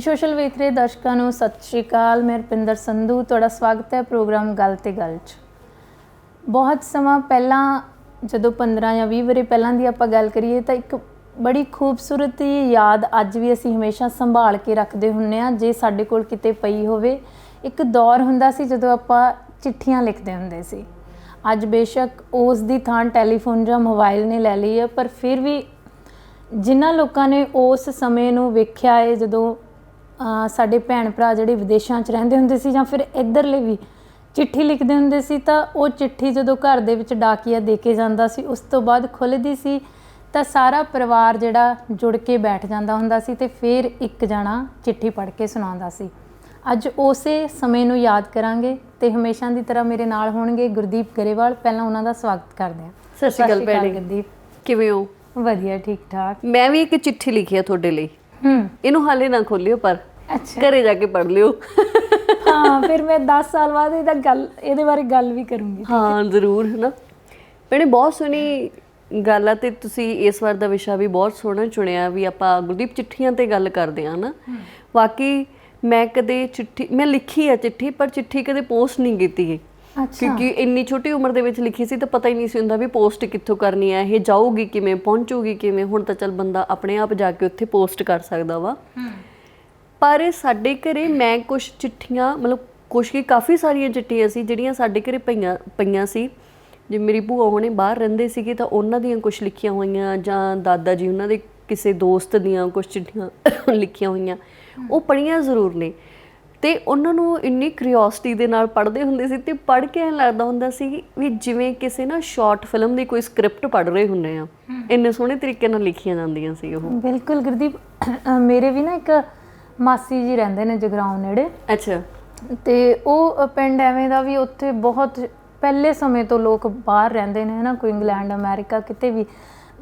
ਵੀ social ਵੇਖ ਰਹੇ ਦਰਸ਼ਕਾਂ ਨੂੰ ਸਤਿ ਸ਼੍ਰੀ ਅਕਾਲ। ਮੈਂ ਰੁਪਿੰਦਰ ਸੰਧੂ, ਤੁਹਾਡਾ ਸਵਾਗਤ ਹੈ ਪ੍ਰੋਗਰਾਮ ਗੱਲ ਤੇ ਗੱਲ 'ਚ। ਬਹੁਤ ਸਮਾਂ ਪਹਿਲਾਂ ਜਦੋਂ 15 ਜਾਂ 20 ਵਰੇ ਪਹਿਲਾਂ ਦੀ ਆਪਾਂ ਗੱਲ ਕਰੀਏ ਤਾਂ ਇੱਕ ਬੜੀ ਖੂਬਸੂਰਤ ਯਾਦ ਅੱਜ ਵੀ ਅਸੀਂ ਹਮੇਸ਼ਾ ਸੰਭਾਲ ਕੇ ਰੱਖਦੇ ਹੁੰਦੇ ਹਾਂ ਜੇ ਸਾਡੇ ਕੋਲ ਕਿਤੇ ਪਈ ਹੋਵੇ। ਇੱਕ ਦੌਰ ਹੁੰਦਾ ਸੀ ਜਦੋਂ ਆਪਾਂ ਚਿੱਠੀਆਂ ਲਿਖਦੇ ਹੁੰਦੇ ਸੀ। ਅੱਜ ਬੇਸ਼ੱਕ ਉਸ ਦੀ ਥਾਂ ਟੈਲੀਫੋਨ ਜਾਂ ਮੋਬਾਈਲ ਨੇ ਲੈ ਲਈ ਹੈ, ਪਰ ਫਿਰ ਵੀ ਜਿਨ੍ਹਾਂ ਲੋਕਾਂ ਨੇ ਉਸ ਸਮੇਂ ਨੂੰ ਵੇਖਿਆ ਹੈ, ਜਦੋਂ ਸਾਡੇ ਭੈਣ ਭਰਾ ਜਿਹੜੇ ਵਿਦੇਸ਼ਾਂ 'ਚ ਰਹਿੰਦੇ ਹੁੰਦੇ ਸੀ ਜਾਂ ਫਿਰ ਇੱਧਰਲੇ ਵੀ ਚਿੱਠੀ ਲਿਖਦੇ ਹੁੰਦੇ ਸੀ, ਤਾਂ ਉਹ ਚਿੱਠੀ ਜਦੋਂ ਘਰ ਦੇ ਵਿੱਚ ਡਾਕੀਆ ਦੇ ਕੇ ਜਾਂਦਾ ਸੀ, ਉਸ ਤੋਂ ਬਾਅਦ ਖੁੱਲ੍ਹਦੀ ਸੀ ਤਾਂ ਸਾਰਾ ਪਰਿਵਾਰ ਜਿਹੜਾ ਜੁੜ ਕੇ ਬੈਠ ਜਾਂਦਾ ਹੁੰਦਾ ਸੀ ਅਤੇ ਫਿਰ ਇੱਕ ਜਾਣਾ ਚਿੱਠੀ ਪੜ੍ਹ ਕੇ ਸੁਣਾਉਂਦਾ ਸੀ। ਅੱਜ ਉਸੇ ਸਮੇਂ ਨੂੰ ਯਾਦ ਕਰਾਂਗੇ ਅਤੇ ਹਮੇਸ਼ਾ ਦੀ ਤਰ੍ਹਾਂ ਮੇਰੇ ਨਾਲ ਹੋਣਗੇ ਗੁਰਦੀਪ ਗਰੇਵਾਲ। ਪਹਿਲਾਂ ਉਹਨਾਂ ਦਾ ਸਵਾਗਤ ਕਰਦੇ ਹਾਂ। ਸਤਿ ਸ਼੍ਰੀ ਅਕਾਲ ਭੈਣੇ, ਗੁਰਦੀਪ। ਕਿਵੇਂ ਹੋ? ਵਧੀਆ, ਠੀਕ ਠਾਕ। ਮੈਂ ਵੀ ਇੱਕ ਚਿੱਠੀ ਲਿਖੀ ਆ ਤੁਹਾਡੇ ਲਈ। ਇਹਨੂੰ ਹਾਲੇ ਨਾ ਖੋਲਿਓ, ਪਰ ਘਰੇ ਜਾ ਕੇ ਪੜ੍ਹ ਲਿਓ। ਹਾਂ, ਫਿਰ ਮੈਂ 10 ਸਾਲ ਬਾਅਦ ਇਹਦੇ ਬਾਰੇ ਗੱਲ ਵੀ ਕਰੂੰਗੀ। ਹਾਂ ਜ਼ਰੂਰ, ਹੈ ਨਾ ਭੈਣੇ। ਬਹੁਤ ਸੋਹਣੀ ਗੱਲ ਆ ਅਤੇ ਤੁਸੀਂ ਇਸ ਵਾਰ ਦਾ ਵਿਸ਼ਾ ਵੀ ਬਹੁਤ ਸੋਹਣਾ ਚੁਣਿਆ ਵੀ ਆਪਾਂ ਗੁਰਦੀਪ ਚਿੱਠੀਆਂ 'ਤੇ ਗੱਲ ਕਰਦੇ ਹਾਂ ਨਾ। ਬਾਕੀ ਮੈਂ ਕਦੇ ਚਿੱਠੀ ਲਿਖੀ ਆ ਚਿੱਠੀ, ਪਰ ਚਿੱਠੀ ਕਦੇ ਪੋਸਟ ਨਹੀਂ ਕੀਤੀ ਹੈ, ਕਿਉਂਕਿ ਇੰਨੀ ਛੋਟੀ ਉਮਰ ਦੇ ਵਿੱਚ ਲਿਖੀ ਸੀ ਤਾਂ ਪਤਾ ਹੀ ਨਹੀਂ ਸੀ ਹੁੰਦਾ ਵੀ ਪੋਸਟ ਕਿੱਥੋਂ ਕਰਨੀ ਹੈ, ਇਹ ਜਾਊਗੀ ਕਿਵੇਂ, ਪਹੁੰਚੂਗੀ ਕਿਵੇਂ। ਹੁਣ ਤਾਂ ਚੱਲ ਬੰਦਾ ਆਪਣੇ ਆਪ ਜਾ ਕੇ ਉੱਥੇ ਪੋਸਟ ਕਰ ਸਕਦਾ ਵਾ। ਪਰ ਸਾਡੇ ਘਰੇ ਮੈਂ ਕੁਛ ਚਿੱਠੀਆਂ, ਮਤਲਬ ਕੁਛ ਕੀ ਕਾਫੀ ਸਾਰੀਆਂ ਚਿੱਠੀਆਂ ਸੀ ਜਿਹੜੀਆਂ ਸਾਡੇ ਘਰੇ ਪਈਆਂ ਸੀ। ਜੇ ਮੇਰੀ ਭੂਆ ਹੁਣੇ ਬਾਹਰ ਰਹਿੰਦੇ ਸੀਗੇ ਤਾਂ ਉਹਨਾਂ ਦੀਆਂ ਕੁਛ ਲਿਖੀਆਂ ਹੋਈਆਂ, ਜਾਂ ਦਾਦਾ ਜੀ ਉਹਨਾਂ ਦੇ ਕਿਸੇ ਦੋਸਤ ਦੀਆਂ ਕੁਛ ਚਿੱਠੀਆਂ ਲਿਖੀਆਂ ਹੋਈਆਂ, ਉਹ ਪੜ੍ਹੀਆਂ ਜ਼ਰੂਰ ਨੇ। ਅਤੇ ਉਹਨਾਂ ਨੂੰ ਇੰਨੀ ਕਿਊਰੀਓਸਿਟੀ ਦੇ ਨਾਲ ਪੜ੍ਹਦੇ ਹੁੰਦੇ ਸੀ ਅਤੇ ਪੜ੍ਹ ਕੇ ਐਂ ਲੱਗਦਾ ਹੁੰਦਾ ਸੀ ਵੀ ਜਿਵੇਂ ਕਿਸੇ ਨਾ ਸ਼ਾਰਟ ਫਿਲਮ ਦੀ ਕੋਈ ਸਕ੍ਰਿਪਟ ਪੜ੍ਹ ਰਹੇ ਹੁੰਦੇ ਆ। ਇੰਨੇ ਸੋਹਣੇ ਤਰੀਕੇ ਨਾਲ ਲਿਖੀਆਂ ਜਾਂਦੀਆਂ ਸੀ ਉਹ। ਬਿਲਕੁਲ ਗੁਰਦੀਪ, ਮੇਰੇ ਵੀ ਨਾ ਇੱਕ ਮਾਸੀ ਜੀ ਰਹਿੰਦੇ ਨੇ ਜਗਰਾਉਂ ਨੇੜੇ। ਅੱਛਾ। ਅਤੇ ਉਹ ਪਿੰਡ ਐਵੇਂ ਦਾ ਵੀ, ਉੱਥੇ ਬਹੁਤ ਪਹਿਲੇ ਸਮੇਂ ਤੋਂ ਲੋਕ ਬਾਹਰ ਰਹਿੰਦੇ ਨੇ, ਹੈ ਨਾ। ਕੋਈ ਇੰਗਲੈਂਡ, ਅਮੈਰੀਕਾ, ਕਿਤੇ ਵੀ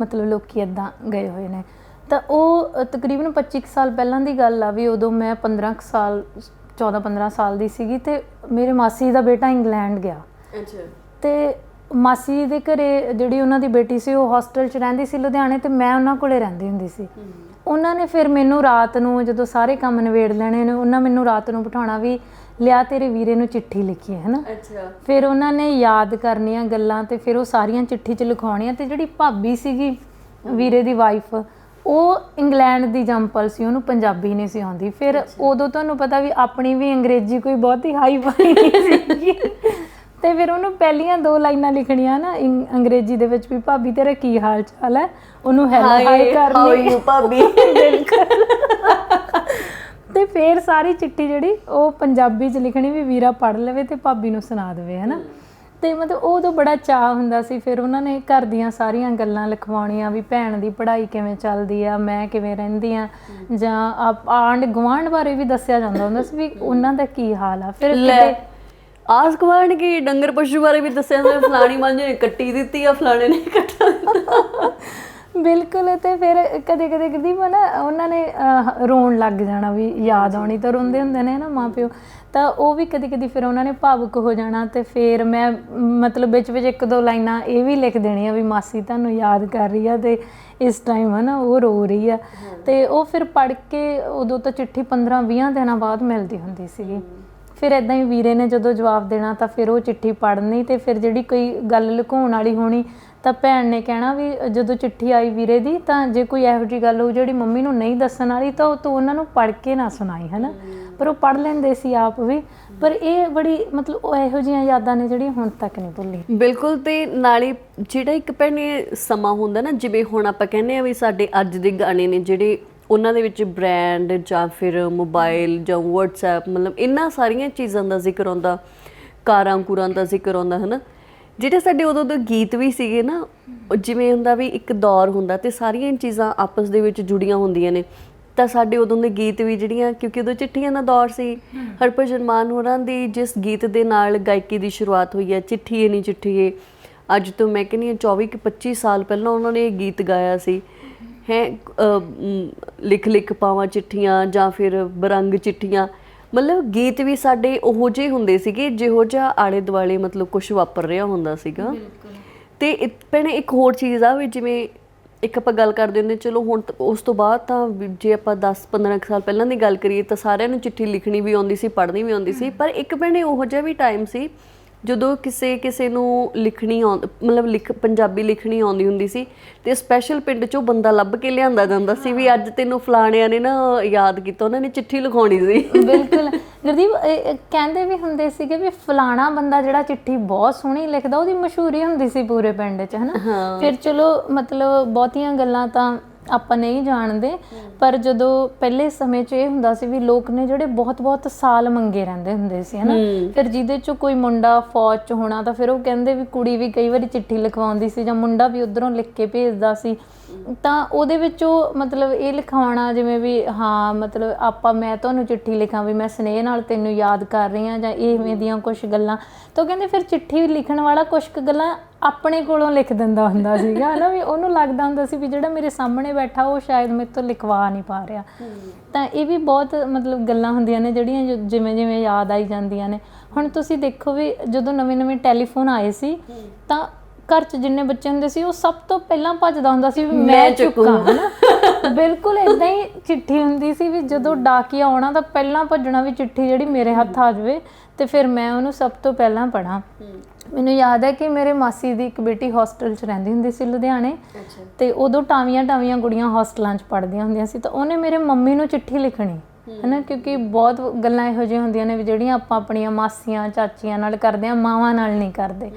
ਮਤਲਬ ਲੋਕ ਇੱਦਾਂ ਗਏ ਹੋਏ ਨੇ। ਤਾਂ ਉਹ ਤਕਰੀਬਨ 25 ਸਾਲ ਪਹਿਲਾਂ ਦੀ ਗੱਲ ਆ ਵੀ ਉਦੋਂ ਮੈਂ 14-15 ਸਾਲ ਦੀ ਸੀਗੀ ਅਤੇ ਮੇਰੇ ਮਾਸੀ ਦਾ ਬੇਟਾ ਇੰਗਲੈਂਡ ਗਿਆ। ਅੱਛਾ। ਅਤੇ ਮਾਸੀ ਦੇ ਘਰੇ ਜਿਹੜੀ ਉਹਨਾਂ ਦੀ ਬੇਟੀ ਸੀ ਉਹ ਹੋਸਟਲ 'ਚ ਰਹਿੰਦੀ ਸੀ ਲੁਧਿਆਣੇ, ਅਤੇ ਮੈਂ ਉਹਨਾਂ ਕੋਲੇ ਰਹਿੰਦੀ ਹੁੰਦੀ ਸੀ। ਉਹਨਾਂ ਨੇ ਫਿਰ ਮੈਨੂੰ ਰਾਤ ਨੂੰ ਜਦੋਂ ਸਾਰੇ ਕੰਮ ਨਿਬੇੜ ਲੈਣੇ ਨੇ, ਉਹਨਾਂ ਮੈਨੂੰ ਰਾਤ ਨੂੰ ਬਿਠਾਉਣਾ ਵੀ ਲਿਆ ਤੇਰੇ ਵੀਰੇ ਨੂੰ ਚਿੱਠੀ ਲਿਖੀ ਹੈ ਨਾ। ਅੱਛਾ। ਫਿਰ ਉਹਨਾਂ ਨੇ ਯਾਦ ਕਰਨੀਆਂ ਗੱਲਾਂ ਅਤੇ ਫਿਰ ਉਹ ਸਾਰੀਆਂ ਚਿੱਠੀ 'ਚ ਲਿਖਾਉਣੀਆਂ। ਅਤੇ ਜਿਹੜੀ ਭਾਬੀ ਸੀਗੀ ਵੀਰੇ ਦੀ ਵਾਈਫ, ਉਹ ਇੰਗਲੈਂਡ ਦੀ ਜੰਪਲ ਸੀ, ਉਹਨੂੰ ਪੰਜਾਬੀ ਨਹੀਂ ਸੀ ਆਉਂਦੀ। ਫਿਰ ਉਦੋਂ ਤੁਹਾਨੂੰ ਪਤਾ ਵੀ ਆਪਣੀ ਵੀ ਅੰਗਰੇਜ਼ੀ ਕੋਈ ਬਹੁਤੀ ਹਾਈ ਫਾਈ ਨਹੀਂ ਸੀਗੀ, ਅਤੇ ਫਿਰ ਉਹਨੂੰ ਪਹਿਲੀਆਂ 2 ਲਾਈਨਾਂ ਲਿਖਣੀਆਂ ਨਾ ਅੰਗਰੇਜ਼ੀ ਦੇ ਵਿੱਚ ਵੀ ਭਾਬੀ ਤੇਰਾ ਕੀ ਹਾਲ ਚਾਲ ਹੈ, ਉਹਨੂੰ ਹਾਈ ਕਰਨੀ ਭਾਬੀ। ਅਤੇ ਫਿਰ ਸਾਰੀ ਚਿੱਠੀ ਜਿਹੜੀ ਉਹ ਪੰਜਾਬੀ 'ਚ ਲਿਖਣੀ ਵੀ ਵੀਰਾ ਪੜ੍ਹ ਲਵੇ ਅਤੇ ਭਾਬੀ ਨੂੰ ਸੁਣਾ ਦੇਵੇ, ਹੈ ਨਾ। ਅਤੇ ਮਤਲਬ ਉਦੋਂ ਬੜਾ ਚਾਅ ਹੁੰਦਾ ਸੀ। ਫਿਰ ਉਹਨਾਂ ਨੇ ਘਰ ਦੀਆਂ ਸਾਰੀਆਂ ਗੱਲਾਂ ਲਿਖਵਾਉਣੀਆਂ ਵੀ ਭੈਣ ਦੀ ਪੜ੍ਹਾਈ ਕਿਵੇਂ ਚੱਲਦੀ ਆ, ਮੈਂ ਕਿਵੇਂ ਰਹਿੰਦੀ ਹਾਂ, ਜਾਂ ਆਂਢ ਗੁਆਂਢ ਬਾਰੇ ਵੀ ਦੱਸਿਆ ਜਾਂਦਾ ਹੁੰਦਾ ਸੀ ਵੀ ਉਹਨਾਂ ਦਾ ਕੀ ਹਾਲ ਆ। ਫਿਰ ਆਸ ਗੁਆਂਢ ਕੀ ਡੰਗਰ ਪਸ਼ੂ ਬਾਰੇ ਵੀ ਦੱਸਿਆ ਜਾਂਦਾ, ਫਲਾਣੀ ਮੱਝ ਨੇ ਕੱਟੀ ਦਿੱਤੀ ਆ, ਫਲਾਣੇ ਨੇ ਕੱਟਾ ਦਿੱਤਾ। ਬਿਲਕੁਲ। ਅਤੇ ਫਿਰ ਕਦੇ ਕਦੇ ਗੁਰਦੀਪ ਨਾ ਉਹਨਾਂ ਨੇ ਰੋਣ ਲੱਗ ਜਾਣਾ ਵੀ ਯਾਦ ਆਉਣੀ, ਤਾਂ ਰੋਂਦੇ ਹੁੰਦੇ ਨੇ ਨਾ ਮਾਂ ਪਿਓ, ਤਾਂ ਉਹ ਵੀ ਕਦੀ ਕਦੀ ਫਿਰ ਉਹਨਾਂ ਨੇ ਭਾਵੁਕ ਹੋ ਜਾਣਾ। ਅਤੇ ਫਿਰ ਮੈਂ ਮਤਲਬ ਵਿੱਚ 1-2 ਲਾਈਨਾਂ ਇਹ ਵੀ ਲਿਖ ਦੇਣੀਆਂ ਵੀ ਮਾਸੀ ਤੁਹਾਨੂੰ ਯਾਦ ਕਰ ਰਹੀ ਆ ਅਤੇ ਇਸ ਟਾਈਮ ਹੈ ਨਾ ਉਹ ਰੋ ਰਹੀ ਆ। ਅਤੇ ਉਹ ਫਿਰ ਪੜ੍ਹ ਕੇ ਉਦੋਂ ਤਾਂ ਚਿੱਠੀ 15-20 ਦਿਨਾਂ ਬਾਅਦ ਮਿਲਦੀ ਹੁੰਦੀ ਸੀਗੀ। ਫਿਰ ਇੱਦਾਂ ਹੀ ਵੀਰੇ ਨੇ ਜਦੋਂ ਜਵਾਬ ਦੇਣਾ ਤਾਂ ਫਿਰ ਉਹ ਚਿੱਠੀ ਪੜ੍ਹਨੀ, ਅਤੇ ਫਿਰ ਜਿਹੜੀ ਕੋਈ ਗੱਲ ਲੁਕਾਉਣ ਵਾਲੀ ਹੋਣੀ ਤਾਂ ਭੈਣ ਨੇ ਕਹਿਣਾ ਵੀ ਜਦੋਂ ਚਿੱਠੀ ਆਈ ਵੀਰੇ ਦੀ, ਤਾਂ ਜੇ ਕੋਈ ਇਹੋ ਜਿਹੀ ਗੱਲ ਹੋਊ ਜਿਹੜੀ ਮੰਮੀ ਨੂੰ ਨਹੀਂ ਦੱਸਣ ਵਾਲੀ ਤਾਂ ਤੂੰ ਉਹਨਾਂ ਨੂੰ ਪੜ੍ਹ ਕੇ ਨਾ ਸੁਣਾਈ, ਹੈ ਨਾ। ਪਰ ਉਹ ਪੜ੍ਹ ਲੈਂਦੇ ਸੀ ਆਪ ਵੀ। ਪਰ ਇਹ ਬੜੀ ਮਤਲਬ ਉਹ ਇਹੋ ਜਿਹੀਆਂ ਯਾਦਾਂ ਨੇ ਜਿਹੜੀਆਂ ਹੁਣ ਤੱਕ ਨਹੀਂ ਭੁੱਲੀ। ਬਿਲਕੁਲ। ਅਤੇ ਨਾਲੇ ਜਿਹੜਾ ਇੱਕ ਭੈਣੇ ਸਮਾਂ ਹੁੰਦਾ ਨਾ, ਜਿਵੇਂ ਹੁਣ ਆਪਾਂ ਕਹਿੰਦੇ ਹਾਂ ਵੀ ਸਾਡੇ ਅੱਜ ਦੇ ਗਾਣੇ ਨੇ ਜਿਹੜੇ, ਉਹਨਾਂ ਦੇ ਵਿੱਚ ਬ੍ਰੈਂਡ ਜਾਂ ਫਿਰ ਮੋਬਾਈਲ ਜਾਂ ਵਟਸਐਪ, ਮਤਲਬ ਇਹਨਾਂ ਸਾਰੀਆਂ ਚੀਜ਼ਾਂ ਦਾ ਜ਼ਿਕਰ ਆਉਂਦਾ, ਕਾਰਾਂ ਕੂਰਾਂ ਦਾ ਜ਼ਿਕਰ ਆਉਂਦਾ, ਹੈ ਨਾ। ਜਿਹੜੇ ਸਾਡੇ ਉਦੋਂ ਦੇ ਗੀਤ ਵੀ ਸੀਗੇ ਨਾ, ਜਿਵੇਂ ਹੁੰਦਾ ਵੀ ਇੱਕ ਦੌਰ ਹੁੰਦਾ ਅਤੇ ਸਾਰੀਆਂ ਚੀਜ਼ਾਂ ਆਪਸ ਦੇ ਵਿੱਚ ਜੁੜੀਆਂ ਹੁੰਦੀਆਂ ਨੇ, ਤਾਂ ਸਾਡੇ ਉਦੋਂ ਦੇ ਗੀਤ ਵੀ ਜਿਹੜੀਆਂ, ਕਿਉਂਕਿ ਉਦੋਂ ਚਿੱਠੀਆਂ ਦਾ ਦੌਰ ਸੀ। ਹਰਭਜਨ ਮਾਨ ਹੋਰਾਂ ਦੀ ਜਿਸ ਗੀਤ ਦੇ ਨਾਲ ਗਾਇਕੀ ਦੀ ਸ਼ੁਰੂਆਤ ਹੋਈ ਹੈ, ਚਿੱਠੀਏ ਨੀ ਚਿੱਠੀਏ, ਅੱਜ ਤੋਂ ਮੈਂ ਕਹਿੰਦੀ ਹਾਂ 24-25 ਸਾਲ ਪਹਿਲਾਂ ਉਹਨਾਂ ਨੇ ਇਹ ਗੀਤ ਗਾਇਆ ਸੀ, ਹੈ। ਲਿਖ ਪਾਵਾਂ ਚਿੱਠੀਆਂ ਜਾਂ ਫਿਰ ਬਰੰਗ ਚਿੱਠੀਆਂ, ਮਤਲਬ ਗੀਤ ਵੀ ਸਾਡੇ ਉਹੋ ਜਿਹੇ ਹੁੰਦੇ ਸੀਗੇ ਜਿਹੋ ਜਿਹਾ ਆਲੇ ਦੁਆਲੇ ਮਤਲਬ ਕੁਛ ਵਾਪਰ ਰਿਹਾ ਹੁੰਦਾ ਸੀਗਾ। ਅਤੇ ਭੈਣੇ ਇੱਕ ਹੋਰ ਚੀਜ਼ ਆ ਵੀ ਜਿਵੇਂ ਇੱਕ ਆਪਾਂ ਗੱਲ ਕਰਦੇ ਹੁੰਦੇ, ਚਲੋ ਹੁਣ ਉਸ ਤੋਂ ਬਾਅਦ ਤਾਂ ਜੇ ਆਪਾਂ 10-15 ਸਾਲ ਪਹਿਲਾਂ ਦੀ ਗੱਲ ਕਰੀਏ ਤਾਂ ਸਾਰਿਆਂ ਨੂੰ ਚਿੱਠੀ ਲਿਖਣੀ ਵੀ ਆਉਂਦੀ ਸੀ, ਪੜ੍ਹਨੀ ਵੀ ਆਉਂਦੀ ਸੀ। ਪਰ ਇੱਕ ਭੈਣੇ ਉਹੋ ਜਿਹਾ ਵੀ ਟਾਈਮ ਸੀ ਜਦੋਂ ਕਿਸੇ ਨੂੰ ਲਿਖਣੀ ਮਤਲਬ ਪੰਜਾਬੀ ਲਿਖਣੀ ਆਉਂਦੀ ਹੁੰਦੀ ਸੀ ਤੇ ਸਪੈਸ਼ਲ ਪਿੰਡ 'ਚੋਂ ਬੰਦਾ ਲੱਭ ਕੇ ਲਿਆਂਦਾ ਜਾਂਦਾ ਸੀ ਵੀ ਅੱਜ ਤੈਨੂੰ ਫਲਾਣਿਆਂ ਨੇ ਨਾ ਯਾਦ ਕੀਤਾ, ਉਹਨਾਂ ਨੇ ਚਿੱਠੀ ਲਿਖਾਉਣੀ ਸੀ। ਬਿਲਕੁਲ ਗੁਰਦੀਪ, ਕਹਿੰਦੇ ਵੀ ਹੁੰਦੇ ਸੀਗੇ ਵੀ ਫਲਾਣਾ ਬੰਦਾ ਜਿਹੜਾ ਚਿੱਠੀ ਬਹੁਤ ਸੋਹਣੀ ਲਿਖਦਾ, ਉਹਦੀ ਮਸ਼ਹੂਰੀ ਹੁੰਦੀ ਸੀ ਪੂਰੇ ਪਿੰਡ 'ਚ, ਹਨਾ। ਫਿਰ ਚਲੋ ਮਤਲਬ ਬਹੁਤੀਆਂ ਗੱਲਾਂ ਤਾਂ ਆਪਾਂ ਨਹੀਂ ਜਾਣਦੇ, ਪਰ ਜਦੋਂ ਪਹਿਲੇ ਸਮੇਂ 'ਚ ਇਹ ਹੁੰਦਾ ਸੀ ਵੀ ਲੋਕ ਨੇ ਜਿਹੜੇ ਬਹੁਤ ਸਾਲ ਮੰਗੇ ਰਹਿੰਦੇ ਹੁੰਦੇ ਸੀ, ਹਨਾ। ਫਿਰ ਜਿਹਦੇ 'ਚੋਂ ਕੋਈ ਮੁੰਡਾ ਫੌਜ 'ਚ ਹੋਣਾ ਤਾਂ ਫਿਰ ਉਹ ਕਹਿੰਦੇ ਵੀ ਕੁੜੀ ਵੀ ਕਈ ਵਾਰੀ ਚਿੱਠੀ ਲਿਖਵਾਉਂਦੀ ਸੀ ਜਾਂ ਮੁੰਡਾ ਵੀ ਉੱਧਰੋਂ ਲਿਖ ਕੇ ਭੇਜਦਾ ਸੀ, ਤਾਂ ਉਹਦੇ ਵਿੱਚੋਂ ਮਤਲਬ ਇਹ ਲਿਖਾਉਣਾ ਜਿਵੇਂ ਵੀ ਹਾਂ ਮਤਲਬ ਮੈਂ ਤੁਹਾਨੂੰ ਚਿੱਠੀ ਲਿਖਾਂ ਵੀ ਮੈਂ ਸਨੇਹ ਨਾਲ ਤੈਨੂੰ ਯਾਦ ਕਰ ਰਹੀ ਹਾਂ ਜਾਂ ਇਵੇਂ ਦੀਆਂ ਕੁਛ ਗੱਲਾਂ, ਤਾਂ ਕਹਿੰਦੇ ਫਿਰ ਚਿੱਠੀ ਲਿਖਣ ਵਾਲਾ ਕੁਛ ਕੁ ਗੱਲਾਂ ਆਪਣੇ ਕੋਲੋਂ ਲਿਖ ਦਿੰਦਾ ਹੁੰਦਾ ਸੀਗਾ, ਹਨਾ। ਵੀ ਉਹਨੂੰ ਲੱਗਦਾ ਹੁੰਦਾ ਸੀ ਵੀ ਜਿਹੜਾ ਮੇਰੇ ਸਾਹਮਣੇ ਬੈਠਾ ਉਹ ਸ਼ਾਇਦ ਮੇਰੇ ਤੋਂ ਲਿਖਵਾ ਨਹੀਂ ਪਾ ਰਿਹਾ। ਤਾਂ ਇਹ ਵੀ ਬਹੁਤ ਮਤਲਬ ਗੱਲਾਂ ਹੁੰਦੀਆਂ ਨੇ ਜਿਹੜੀਆਂ ਜਿਵੇਂ ਯਾਦ ਆਈ ਜਾਂਦੀਆਂ ਨੇ। ਹੁਣ ਤੁਸੀਂ ਦੇਖੋ ਵੀ ਜਦੋਂ ਨਵੇਂ ਟੈਲੀਫੋਨ ਆਏ ਸੀ ਤਾਂ ਘਰ 'ਚ ਜਿੰਨੇ ਬੱਚੇ ਹੁੰਦੇ ਸੀ ਉਹ ਸਭ ਤੋਂ ਪਹਿਲਾਂ ਭੱਜਦਾ ਹੁੰਦਾ ਸੀ ਵੀ ਮੈਂ ਚੁੱਕਾਂ, ਹਨਾ। ਬਿਲਕੁਲ ਇੱਦਾਂ ਹੀ ਚਿੱਠੀ ਹੁੰਦੀ ਸੀ ਵੀ ਜਦੋਂ ਡਾਕੀਆ ਆਉਣਾ ਤਾਂ ਪਹਿਲਾਂ ਭੱਜਣਾ ਵੀ ਚਿੱਠੀ ਜਿਹੜੀ ਮੇਰੇ ਹੱਥ ਆ ਜਾਵੇ ਤੇ ਫਿਰ ਮੈਂ ਉਹਨੂੰ ਸਭ ਤੋਂ ਪਹਿਲਾਂ ਪੜ੍ਹਾਂ। ਮੈਨੂੰ ਯਾਦ ਹੈ ਕਿ ਮੇਰੇ ਮਾਸੀ ਦੀ ਇੱਕ ਬੇਟੀ ਹੋਸਟਲ 'ਚ ਰਹਿੰਦੀ ਹੁੰਦੀ ਸੀ ਲੁਧਿਆਣੇ, ਤੇ ਉਦੋਂ ਟਾਵੀਆਂ ਕੁੜੀਆਂ ਹੋਸਟਲਾਂ 'ਚ ਪੜ੍ਹਦੀਆਂ ਹੁੰਦੀਆਂ ਸੀ, ਤਾਂ ਉਹਨੇ ਮੇਰੇ ਮੰਮੀ ਨੂੰ ਚਿੱਠੀ ਲਿਖਣੀ, ਹਨਾ। ਕਿਉਂਕਿ ਬਹੁਤ ਗੱਲਾਂ ਇਹੋ ਜਿਹੀਆਂ ਹੁੰਦੀਆਂ ਨੇ ਵੀ ਜਿਹੜੀਆਂ ਆਪਾਂ ਆਪਣੀਆਂ ਮਾਸੀਆਂ ਚਾਚੀਆਂ ਨਾਲ ਕਰਦੇ ਹਾਂ, ਮਾਵਾਂ ਨਾਲ ਨਹੀਂ ਕਰਦੇ।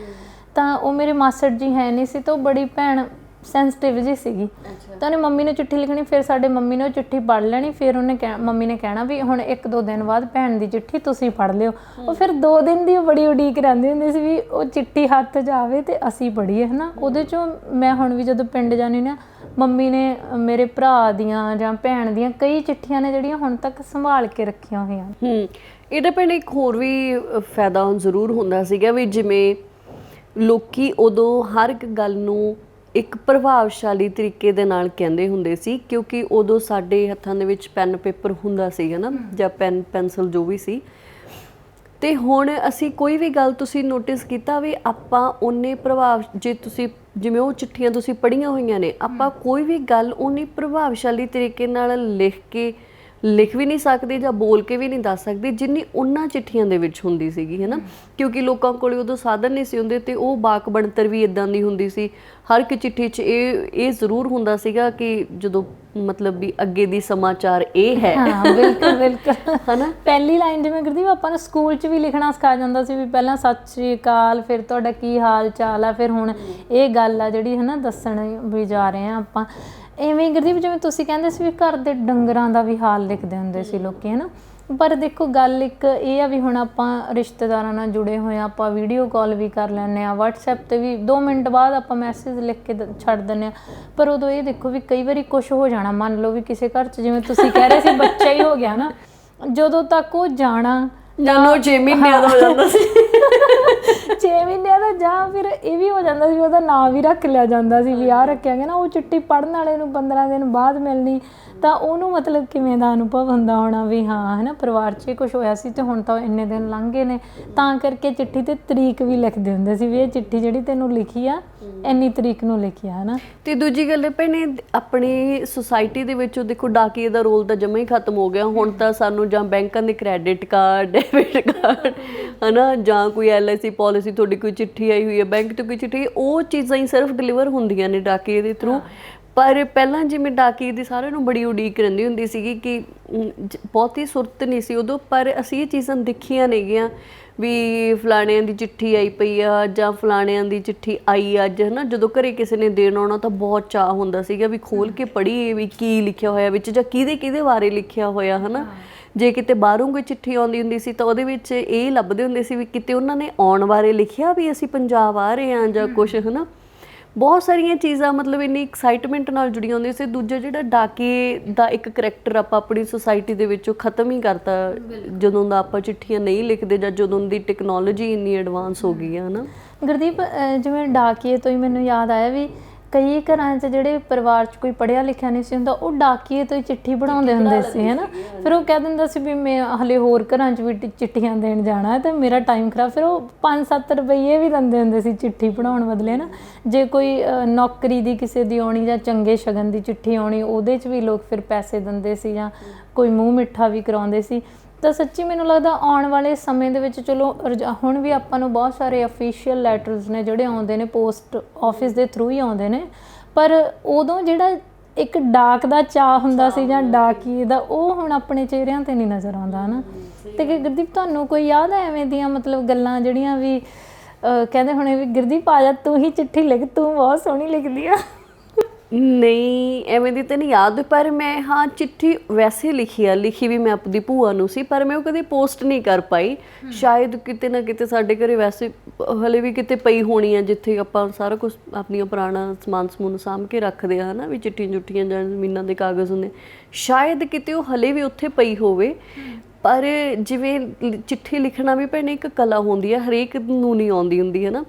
ਤਾਂ ਉਹ ਮੇਰੇ ਮਾਸੜ ਜੀ ਹੈ ਨਹੀਂ ਸੀ, ਤਾਂ ਉਹ ਬੜੀ ਭੈਣ ਸੈਂਸਿਟਿਵ ਜੀ ਸੀਗੀ, ਤਾਂ ਉਹਨੇ ਮੰਮੀ ਨੂੰ ਚਿੱਠੀ ਲਿਖਣੀ। ਫਿਰ ਸਾਡੇ ਮੰਮੀ ਨੇ ਉਹ ਚਿੱਠੀ ਪੜ੍ਹ ਲੈਣੀ, ਫਿਰ ਉਹਨੇ ਮੰਮੀ ਨੇ ਕਹਿਣਾ ਵੀ ਹੁਣ 1-2 ਦਿਨ ਬਾਅਦ ਭੈਣ ਦੀ ਚਿੱਠੀ ਤੁਸੀਂ ਪੜ੍ਹ ਲਿਓ। ਉਹ ਫਿਰ 2 ਦਿਨ ਦੀ ਬੜੀ ਉਡੀਕ ਰਹਿੰਦੀ ਹੁੰਦੀ ਸੀ ਵੀ ਉਹ ਚਿੱਠੀ ਹੱਥ 'ਚ ਆਵੇ ਤੇ ਅਸੀਂ ਪੜ੍ਹੀਏ, ਹਨਾ। ਉਹਦੇ 'ਚੋਂ ਮੈਂ ਹੁਣ ਵੀ ਜਦੋਂ ਪਿੰਡ ਜਾਂਦੀ ਨਾ, ਮੰਮੀ ਨੇ ਮੇਰੇ ਭਰਾ ਦੀਆਂ ਜਾਂ ਭੈਣ ਦੀਆਂ ਕਈ ਚਿੱਠੀਆਂ ਨੇ ਜਿਹੜੀਆਂ ਹੁਣ ਤੱਕ ਸੰਭਾਲ ਕੇ ਰੱਖੀਆਂ ਹੋਈਆਂ। ਇਹਦੇ ਪਿੰਡ ਇੱਕ ਹੋਰ ਵੀ ਫਾਇਦਾ ਜ਼ਰੂਰ ਹੁੰਦਾ ਸੀਗਾ ਵੀ ਜਿਵੇਂ ਲੋਕੀ ਉਦੋਂ ਹਰ ਇੱਕ ਗੱਲ ਨੂੰ ਇੱਕ ਪ੍ਰਭਾਵਸ਼ਾਲੀ ਤਰੀਕੇ ਦੇ ਨਾਲ ਕਹਿੰਦੇ ਹੁੰਦੇ ਸੀ, ਕਿਉਂਕਿ ਉਦੋਂ ਸਾਡੇ ਹੱਥਾਂ ਦੇ ਵਿੱਚ ਪੈਨ ਪੇਪਰ ਹੁੰਦਾ ਸੀ, ਹਨਾ, ਜਾਂ ਪੈਨ ਪੈਨਸਲ ਜੋ ਵੀ ਸੀ। ਤੇ ਹੁਣ ਅਸੀਂ ਕੋਈ ਵੀ ਗੱਲ ਤੁਸੀਂ ਨੋਟਿਸ ਕੀਤਾ ਵੀ ਆਪਾਂ ਉਨੇ ਪ੍ਰਭਾਵ, ਜੇ ਤੁਸੀਂ ਜਿਵੇਂ ਉਹ ਚਿੱਠੀਆਂ ਤੁਸੀਂ ਪੜ੍ਹੀਆਂ ਹੋਈਆਂ ਨੇ, ਆਪਾਂ ਕੋਈ ਵੀ ਗੱਲ ਉਨੀ ਪ੍ਰਭਾਵਸ਼ਾਲੀ ਤਰੀਕੇ ਨਾਲ ਲਿਖ ਵੀ ਨਹੀਂ ਸਕਦੇ ਜਾਂ ਬੋਲ ਕੇ ਵੀ ਨਹੀਂ ਦੱਸ ਸਕਦੇ ਜਿੰਨੀ ਉਹਨਾਂ ਚਿੱਠੀਆਂ ਦੇ ਵਿੱਚ ਹੁੰਦੀ ਸੀਗੀ, ਹਨਾ। ਕਿਉਂਕਿ ਲੋਕਾਂ ਕੋਲ ਉਦੋਂ ਸਾਧਨ ਨਹੀਂ ਸੀ ਹੁੰਦੇ ਤੇ ਉਹ ਬਾਕ ਬਣਤਰ ਵੀ ਇਦਾਂ ਦੀ ਹੁੰਦੀ ਸੀ। ਹਰ ਇੱਕ ਚਿੱਠੀ 'ਚ ਇਹ ਜ਼ਰੂਰ ਹੁੰਦਾ ਸੀਗਾ ਕਿ ਜਦੋਂ ਮਤਲਬ ਵੀ ਅੱਗੇ ਦੀ ਸਮਾਚਾਰ ਇਹ ਹੈ। ਹਾਂ ਬਿਲਕੁਲ ਹਨਾ। ਪਹਿਲੀ ਲਾਈਨ ਜਿਵੇਂ ਗੁਰਦੀਪ ਆਪਾਂ ਨੂੰ ਸਕੂਲ 'ਚ ਵੀ ਲਿਖਣਾ ਸਿਖਾਇਆ ਜਾਂਦਾ ਸੀ ਵੀ ਪਹਿਲਾਂ ਸਤਿ ਸ਼੍ਰੀ ਅਕਾਲ, ਫਿਰ ਤੁਹਾਡਾ ਕੀ ਹਾਲ ਚਾਲ ਆ, ਫਿਰ ਹੁਣ ਇਹ ਗੱਲ ਆ ਜਿਹੜੀ, ਹਨਾ, ਦੱਸਣ ਵੀ ਜਾ ਰਹੇ ਹਾਂ ਆਪਾਂ। ਇਵੇਂ ਗੁਰਦੀਪ ਜਿਵੇਂ ਤੁਸੀਂ ਕਹਿੰਦੇ ਸੀ ਵੀ ਘਰ ਦੇ ਡੰਗਰਾਂ ਦਾ ਵੀ ਹਾਲ ਲਿਖਦੇ ਹੁੰਦੇ ਸੀ ਲੋਕੀ, ਹਨਾ। ਪਰ ਦੇਖੋ ਗੱਲ ਇੱਕ ਇਹ ਆ ਵੀ ਹੁਣ ਆਪਾਂ ਰਿਸ਼ਤੇਦਾਰਾਂ ਨਾਲ ਜੁੜੇ ਹੋਏ ਹਾਂ, ਆਪਾਂ ਵੀਡੀਓ ਕਾਲ ਵੀ ਕਰ ਲੈਂਦੇ ਹਾਂ, ਵਟਸਐਪ 'ਤੇ ਵੀ 2 ਮਿੰਟ ਬਾਅਦ ਆਪਾਂ ਮੈਸੇਜ ਲਿਖ ਕੇ ਛੱਡ ਦਿੰਦੇ ਹਾਂ। ਪਰ ਉਦੋਂ ਇਹ ਦੇਖੋ ਵੀ ਕਈ ਵਾਰੀ ਕੁਛ ਹੋ ਜਾਣਾ, ਮੰਨ ਲਓ ਵੀ ਕਿਸੇ ਘਰ 'ਚ ਜਿਵੇਂ ਤੁਸੀਂ ਕਹਿ ਰਹੇ ਸੀ ਬੱਚਾ ਹੀ ਹੋ ਗਿਆ ਨਾ, ਜਦੋਂ ਤੱਕ ਉਹ ਜਾਣਾ 6 ਮਹੀਨਿਆਂ ਦਾ ਹੋ ਜਾਂਦਾ ਸੀ 6 ਮਹੀਨਿਆਂ ਦਾ, ਜਾਂ ਫਿਰ ਇਹ ਵੀ ਹੋ ਜਾਂਦਾ ਸੀ ਉਹਦਾ ਨਾਂ ਵੀ ਰੱਖ ਲਿਆ ਜਾਂਦਾ ਸੀ ਵੀ ਆਹ ਰੱਖਿਆ ਗਿਆ ਨਾ। ਉਹ ਚਿੱਠੀ ਪੜ੍ਹਨ ਵਾਲੇ ਨੂੰ 15 ਦਿਨ ਬਾਅਦ ਮਿਲਣੀ, ਤਾਂ ਉਹਨੂੰ ਮਤਲਬ ਕਿਵੇਂ ਦਾ ਅਨੁਭਵ ਹੁੰਦਾ ਹੋਣਾ ਵੀ ਹਾਂ, ਹੈ ਨਾ, ਪਰਿਵਾਰ 'ਚ ਕੁਛ ਹੋਇਆ ਸੀ ਤੇ ਹੁਣ ਤਾਂ ਇੰਨੇ ਦਿਨ ਲੰਘ ਗਏ ਨੇ। ਤਾਂ ਕਰਕੇ ਚਿੱਠੀ 'ਤੇ ਤਰੀਕ ਵੀ ਲਿਖਦੇ ਹੁੰਦੇ ਸੀ ਵੀ ਇਹ ਚਿੱਠੀ ਜਿਹੜੀ ਤੈਨੂੰ ਲਿਖੀ ਆ ਇੰਨੀ ਤਰੀਕ ਨੂੰ ਲਿਖੀ ਆ, ਹੈ ਨਾ। ਤੇ ਦੂਜੀ ਗੱਲ ਭੈਣੇ ਆਪਣੀ ਸੁਸਾਇਟੀ ਦੇ ਵਿੱਚ ਦੇਖੋ ਡਾਕੀਏ ਦਾ ਰੋਲ ਤਾਂ ਜਮਾਂ ਹੀ ਖਤਮ ਹੋ ਗਿਆ। ਹੁਣ ਤਾਂ ਸਾਨੂੰ ਜਾਂ ਬੈਂਕਾਂ ਦੇ ਕ੍ਰੈਡਿਟ ਕਾਰਡ, ਡੈਬਿਟ ਕਾਰਡ, ਹੈ ਨਾ, ਜਾਂ ਕੋਈ LIC ਪਾਲਿਸੀ, ਤੁਹਾਡੀ ਕੋਈ ਚਿੱਠੀ ਆਈ ਹੋਈ ਹੈ ਬੈਂਕ ਤੋਂ, ਕੋਈ ਚਿੱਠੀ, ਉਹ ਚੀਜ਼ਾਂ ਹੀ ਸਿਰਫ ਡਿਲੀਵਰ ਹੁੰਦੀਆਂ ਨੇ ਡਾਕੀਏ ਦੇ ਥਰੂ। ਪਰ ਪਹਿਲਾਂ ਜਿਵੇਂ ਡਾਕੀਏ ਦੀ ਸਾਰਿਆਂ ਨੂੰ ਬੜੀ ਉਡੀਕ ਰਹਿੰਦੀ ਹੁੰਦੀ ਸੀਗੀ ਕਿ ਬਹੁਤੀ ਸੁਰਤ ਨਹੀਂ ਸੀ ਉਦੋਂ, ਪਰ ਅਸੀਂ ਇਹ ਚੀਜ਼ਾਂ ਦੇਖੀਆਂ ਨੇਗੀਆਂ ਵੀ ਫਲਾਣਿਆਂ ਦੀ ਚਿੱਠੀ ਆਈ ਪਈ ਆ ਜਾਂ ਫਲਾਣਿਆਂ ਦੀ ਚਿੱਠੀ ਆਈ ਅੱਜ, ਹੈ ਨਾ। ਜਦੋਂ ਘਰੇ ਕਿਸੇ ਨੇ ਦੇਣ ਆਉਣਾ ਤਾਂ ਬਹੁਤ ਚਾਅ ਹੁੰਦਾ ਸੀਗਾ ਵੀ ਖੋਲ੍ਹ ਕੇ ਪੜ੍ਹੀਏ ਵੀ ਕੀ ਲਿਖਿਆ ਹੋਇਆ ਵਿੱਚ ਜਾਂ ਕਿਹਦੇ ਬਾਰੇ ਲਿਖਿਆ ਹੋਇਆ, ਹੈ ਨਾ। ਜੇ ਕਿਤੇ ਬਾਹਰੋਂ ਕੋਈ ਚਿੱਠੀ ਆਉਂਦੀ ਹੁੰਦੀ ਸੀ ਤਾਂ ਉਹਦੇ ਵਿੱਚ ਇਹ ਲੱਭਦੇ ਹੁੰਦੇ ਸੀ ਵੀ ਕਿਤੇ ਉਹਨਾਂ ਨੇ ਆਉਣ ਬਾਰੇ ਲਿਖਿਆ ਵੀ ਅਸੀਂ ਪੰਜਾਬ ਆ ਰਹੇ ਹਾਂ ਜਾਂ ਕੁਛ, ਹੈ ਨਾ। ਬਹੁਤ ਸਾਰੀਆਂ ਚੀਜ਼ਾਂ ਮਤਲਬ ਇੰਨੀ ਐਕਸਾਈਟਮੈਂਟ ਨਾਲ ਜੁੜੀਆਂ ਹੁੰਦੀਆਂ ਸੀ। ਦੂਜਾ ਜਿਹੜਾ ਡਾਕੀਏ ਦਾ ਇੱਕ ਕਰੈਕਟਰ ਆਪਾਂ ਆਪਣੀ ਸੁਸਾਇਟੀ ਦੇ ਵਿੱਚੋਂ ਖਤਮ ਹੀ ਕਰਤਾ ਜਦੋਂ ਦਾ ਆਪਾਂ ਚਿੱਠੀਆਂ ਨਹੀਂ ਲਿਖਦੇ ਜਾਂ ਜਦੋਂ ਦੀ ਟੈਕਨੋਲੋਜੀ ਇੰਨੀ ਐਡਵਾਂਸ ਹੋ ਗਈ ਹੈ, ਹੈ ਨਾ। ਗੁਰਦੀਪ ਜਿਵੇਂ ਡਾਕੀਏ ਤੋਂ ਹੀ ਮੈਨੂੰ ਯਾਦ ਆਇਆ ਵੀ ਕਈ ਘਰਾਂ 'ਚ ਜਿਹੜੇ ਪਰਿਵਾਰ 'ਚ ਕੋਈ ਪੜ੍ਹਿਆ ਲਿਖਿਆ ਨਹੀਂ ਸੀ ਹੁੰਦਾ, ਉਹ ਡਾਕੀਏ ਤੋਂ ਹੀ ਚਿੱਠੀ ਬਣਾਉਂਦੇ ਹੁੰਦੇ ਸੀ, ਹੈ ਨਾ। ਫਿਰ ਉਹ ਕਹਿ ਦਿੰਦਾ ਸੀ ਵੀ ਮੈਂ ਹਲੇ ਹੋਰ ਘਰਾਂ 'ਚ ਵੀ ਚਿੱਠੀਆਂ ਦੇਣ ਜਾਣਾ ਅਤੇ ਮੇਰਾ ਟਾਈਮ ਖਰਾਬ। ਫਿਰ ਉਹ 5-7 ਰੁਪਈਏ ਵੀ ਦਿੰਦੇ ਹੁੰਦੇ ਸੀ ਚਿੱਠੀ ਬਣਾਉਣ ਬਦਲੇ ਨਾ। ਜੇ ਕੋਈ ਨੌਕਰੀ ਦੀ ਕਿਸੇ ਦੀ ਆਉਣੀ ਜਾਂ ਚੰਗੇ ਸ਼ਗਨ ਦੀ ਚਿੱਠੀ ਆਉਣੀ, ਉਹਦੇ 'ਚ ਵੀ ਲੋਕ ਫਿਰ ਪੈਸੇ ਦਿੰਦੇ ਸੀ ਜਾਂ ਕੋਈ ਮੂੰਹ ਮਿੱਠਾ ਵੀ ਕਰਾਉਂਦੇ ਸੀ। ਤਾਂ ਸੱਚੀ ਮੈਨੂੰ ਲੱਗਦਾ ਆਉਣ ਵਾਲੇ ਸਮੇਂ ਦੇ ਵਿੱਚ ਚਲੋ ਹੁਣ ਵੀ ਆਪਾਂ ਨੂੰ ਬਹੁਤ ਸਾਰੇ ਅਫੀਸ਼ੀਅਲ ਲੈਟਰਸ ਨੇ ਜਿਹੜੇ ਆਉਂਦੇ ਨੇ ਪੋਸਟ ਆਫਿਸ ਦੇ ਥਰੂ ਹੀ ਆਉਂਦੇ ਨੇ, ਪਰ ਉਦੋਂ ਜਿਹੜਾ ਇੱਕ ਡਾਕ ਦਾ ਚਾਅ ਹੁੰਦਾ ਸੀ ਜਾਂ ਡਾਕੀਏ ਦਾ, ਉਹ ਹੁਣ ਆਪਣੇ ਚਿਹਰਿਆਂ 'ਤੇ ਨਹੀਂ ਨਜ਼ਰ ਆਉਂਦਾ ਨਾ। ਅਤੇ ਕਿ ਗੁਰਦੀਪ ਤੁਹਾਨੂੰ ਕੋਈ ਯਾਦ ਹੈ ਐਵੇਂ ਦੀਆਂ ਮਤਲਬ ਗੱਲਾਂ ਜਿਹੜੀਆਂ ਵੀ ਕਹਿੰਦੇ ਹੋਣੇ ਵੀ ਗੁਰਦੀਪ ਆ ਜਾ ਤੂੰ ਹੀ ਚਿੱਠੀ ਲਿਖ, ਤੂੰ ਬਹੁਤ ਸੋਹਣੀ ਲਿਖਦੀ ਆ? ਨਹੀਂ, ਐਵੇਂ ਦੀ ਤਾਂ ਨਹੀਂ ਯਾਦ, ਪਰ ਮੈਂ ਹਾਂ ਚਿੱਠੀ ਵੈਸੇ ਲਿਖੀ ਵੀ ਮੈਂ ਆਪਣੀ ਭੂਆ ਨੂੰ ਸੀ, ਪਰ ਮੈਂ ਉਹ ਕਦੇ ਪੋਸਟ ਨਹੀਂ ਕਰ ਪਾਈ। ਸ਼ਾਇਦ ਕਿਤੇ ਨਾ ਕਿਤੇ ਸਾਡੇ ਘਰੇ ਵੈਸੇ ਹਲੇ ਵੀ ਕਿਤੇ ਪਈ ਹੋਣੀ ਆ, ਜਿੱਥੇ ਆਪਾਂ ਸਾਰਾ ਕੁਛ ਆਪਣੀਆਂ ਪੁਰਾਣਾ ਸਮਾਨ ਸਮੂਨ ਸਾਂਭ ਕੇ ਰੱਖਦੇ ਆ, ਹੈ ਨਾ, ਵੀ ਚਿੱਠੀਆਂ ਚੁੱਠੀਆਂ ਜਾਂ ਜ਼ਮੀਨਾਂ ਦੇ ਕਾਗਜ਼ ਹੁੰਦੇ, ਸ਼ਾਇਦ ਕਿਤੇ ਉਹ ਹਲੇ ਵੀ ਉੱਥੇ ਪਈ ਹੋਵੇ। ਪਰ ਜਿਵੇਂ ਚਿੱਠੀ ਲਿਖਣਾ ਵੀ ਭੈਣੇ ਇੱਕ ਕਲਾ ਹੁੰਦੀ ਹੈ, ਹਰੇਕ ਨੂੰ ਨਹੀਂ ਆਉਂਦੀ ਹੁੰਦੀ, ਹੈ ਨਾ।